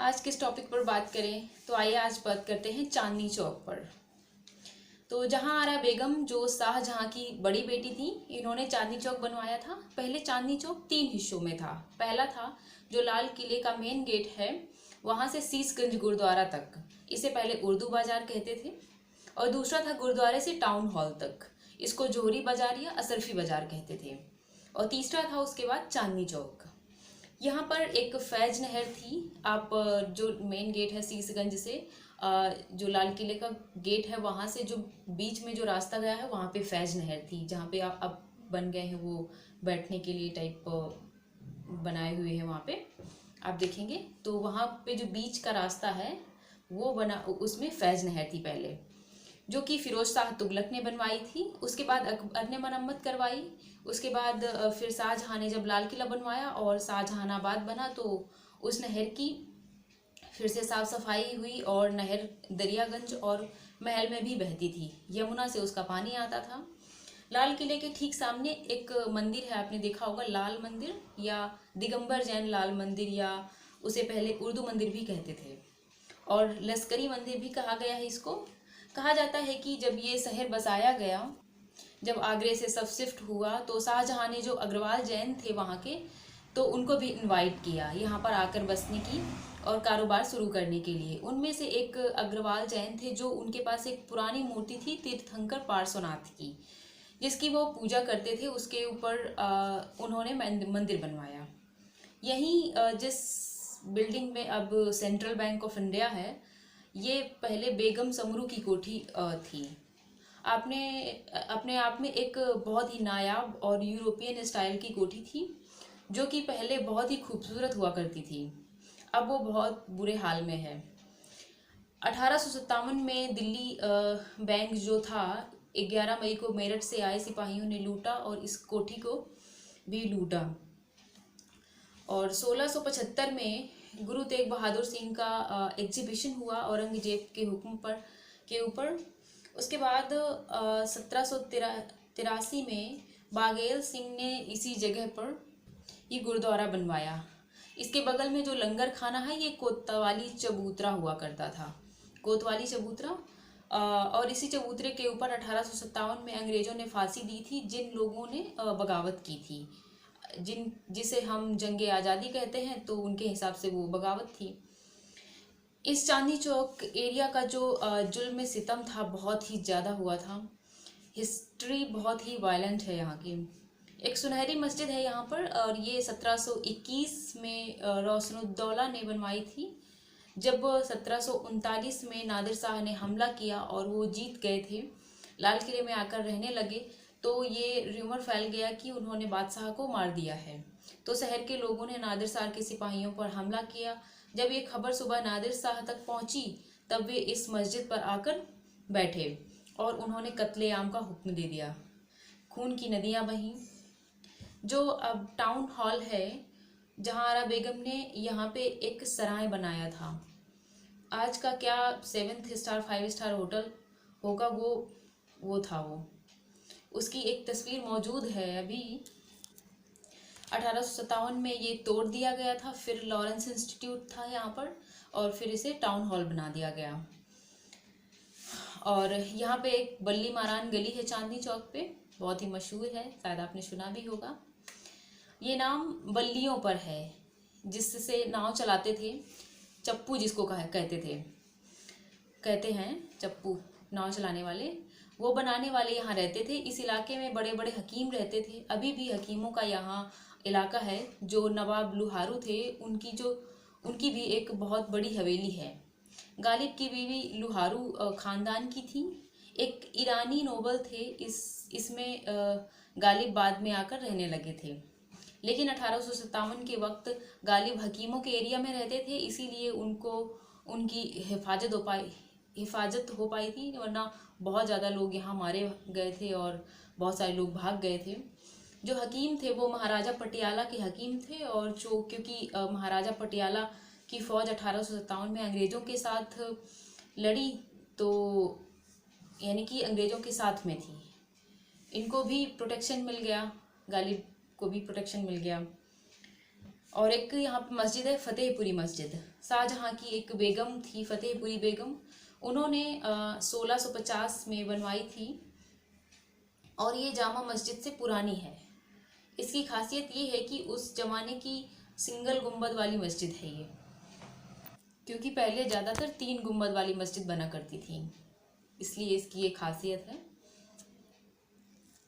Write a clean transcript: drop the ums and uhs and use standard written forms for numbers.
आज किस टॉपिक पर बात करें तो आइए आज बात करते हैं चांदनी चौक पर। तो जहां आरा बेगम जो शाहजहां की बड़ी बेटी थी, इन्होंने चांदनी चौक बनवाया था। पहले चांदनी चौक 3 हिस्सों में था। पहला था जो लाल किले का मेन गेट है वहां से शीशगंज गुरुद्वारा तक, इसे पहले उर्दू बाजार कहते थे। और दूसरा था गुरुद्वारे से टाउन हॉल तक, इसको जोहरी बाजार या असरफी बाजार कहते थे। और तीसरा था उसके बाद चांदनी चौक। यहाँ पर एक फैज नहर थी। आप जो मेन गेट है शीशगंज से, जो लाल किले का गेट है वहाँ से जो बीच में जो रास्ता गया है वहाँ पे फैज नहर थी, जहाँ पे आप अब बन गए हैं वो बैठने के लिए टाइप बनाए हुए हैं। वहाँ पे आप देखेंगे तो वहाँ पे जो बीच का रास्ता है वो बना, उसमें फैज नहर थी पहले, जो कि फिरोज शाह तुगलक ने बनवाई थी। उसके बाद अकबर ने मरम्मत करवाई। उसके बाद फिर शाहजहां ने जब लाल किला बनवाया और शाहजहानाबाद बना तो उस नहर की फिर से साफ सफाई हुई और नहर दरियागंज और महल में भी बहती थी। यमुना से उसका पानी आता था। लाल किले के ठीक सामने एक मंदिर है, आपने देखा होगा, लाल मंदिर या दिगंबर जैन लाल मंदिर, या उसे पहले उर्दू मंदिर भी कहते थे और लश्करी मंदिर भी कहा गया है इसको। कहा जाता है कि जब ये शहर बसाया गया, जब आगरे से सब शिफ्ट हुआ तो शाहजहां ने जो अग्रवाल जैन थे वहाँ के, तो उनको भी इनवाइट किया यहाँ पर आकर बसने की और कारोबार शुरू करने के लिए। उनमें से एक अग्रवाल जैन थे जो उनके पास एक पुरानी मूर्ति थी तीर्थंकर पार्श्वनाथ की, जिसकी वो पूजा करते थे। उसके ऊपर उन्होंने मंदिर बनवाया। यहीं जिस बिल्डिंग में अब सेंट्रल बैंक ऑफ इंडिया है, ये पहले बेगम समरू की कोठी थी। आपने अपने आप में एक बहुत ही नायाब और यूरोपियन स्टाइल की कोठी थी, जो कि पहले बहुत ही खूबसूरत हुआ करती थी। अब वो बहुत बुरे हाल में है। 1857 में दिल्ली बैंक जो था, 11 मई को मेरठ से आए सिपाहियों ने लूटा और इस कोठी को भी लूटा। और 1675 में गुरु तेग बहादुर सिंह का एग्जीबिशन हुआ औरंगजेब के हुक्म पर के ऊपर। उसके बाद 1783 में बाघेल सिंह ने इसी जगह पर ये गुरुद्वारा बनवाया। इसके बगल में जो लंगर खाना है ये कोतवाली चबूतरा हुआ करता था, कोतवाली चबूतरा। और इसी चबूतरे के ऊपर 1857 में अंग्रेजों ने फांसी दी थी जिन लोगों ने बगावत की थी, जिसे हम जंगे आज़ादी कहते हैं, तो उनके हिसाब से वो बगावत थी। इस चांदनी चौक एरिया का जो जुल्म सितम था बहुत ही ज़्यादा हुआ था। हिस्ट्री बहुत ही वायलेंट है यहाँ की। एक सुनहरी मस्जिद है यहाँ पर और ये 1721 में रोशनुद्दौला ने बनवाई थी। जब 1739 में नादिर शाह ने हमला किया और वो जीत गए थे, लाल किले में आकर रहने लगे, तो ये र्यूमर फैल गया कि उन्होंने बादशाह को मार दिया है। तो शहर के लोगों ने नादिर शाह के सिपाहियों पर हमला किया। जब ये खबर सुबह नादिर शाह तक पहुंची तब वे इस मस्जिद पर आकर बैठे और उन्होंने कत्लेआम का हुक्म दे दिया। खून की नदियां बहीं। जो अब टाउन हॉल है, जहां आरा बेगम ने यहाँ पे एक सराय बनाया था, आज का क्या 7 स्टार 5 स्टार होटल होगा, वो था वो। उसकी एक तस्वीर मौजूद है अभी। 1857 में ये तोड़ दिया गया था, फिर लॉरेंस इंस्टीट्यूट था यहाँ पर और फिर इसे टाउन हॉल बना दिया गया। और यहाँ पे एक बल्ली मारान गली है चांदनी चौक पे, बहुत ही मशहूर है, शायद आपने सुना भी होगा। ये नाम बल्लियों पर है, जिससे नाव चलाते थे, चप्पू जिसको कहते हैं चप्पू, नाव चलाने वाले, वो बनाने वाले यहाँ रहते थे। इस इलाके में बड़े बड़े हकीम रहते थे। अभी भी हकीमों का यहाँ इलाका है। जो नवाब लुहारू थे उनकी भी एक बहुत बड़ी हवेली है। गालिब की बीवी लुहारू खानदान की थी। एक ईरानी नोबल थे, इसमें गालिब बाद में आकर रहने लगे थे। लेकिन 1857 के वक्त गालिब हकीमों के एरिया में रहते थे, इसीलिए उनको उनकी हिफाजत हो पाई थी, वरना बहुत ज़्यादा लोग यहाँ मारे गए थे और बहुत सारे लोग भाग गए थे। जो हकीम थे वो महाराजा पटियाला के हकीम थे, और जो क्योंकि महाराजा पटियाला की फ़ौज 1857 में अंग्रेज़ों के साथ लड़ी, तो यानी कि अंग्रेज़ों के साथ में थी, इनको भी प्रोटेक्शन मिल गया, गालिब को भी प्रोटेक्शन मिल गया। और एक यहाँ पे मस्जिद है फतेहपुरी मस्जिद। शाहजहाँ की एक बेगम थी फतेहपुरी बेगम, उन्होंने 1650 में बनवाई थी और ये जामा मस्जिद से पुरानी है। इसकी खासियत ये है कि उस जमाने की सिंगल गुंबद वाली मस्जिद है ये, क्योंकि पहले ज़्यादातर 3 गुंबद वाली मस्जिद बना करती थी, इसलिए इसकी ये खासियत है।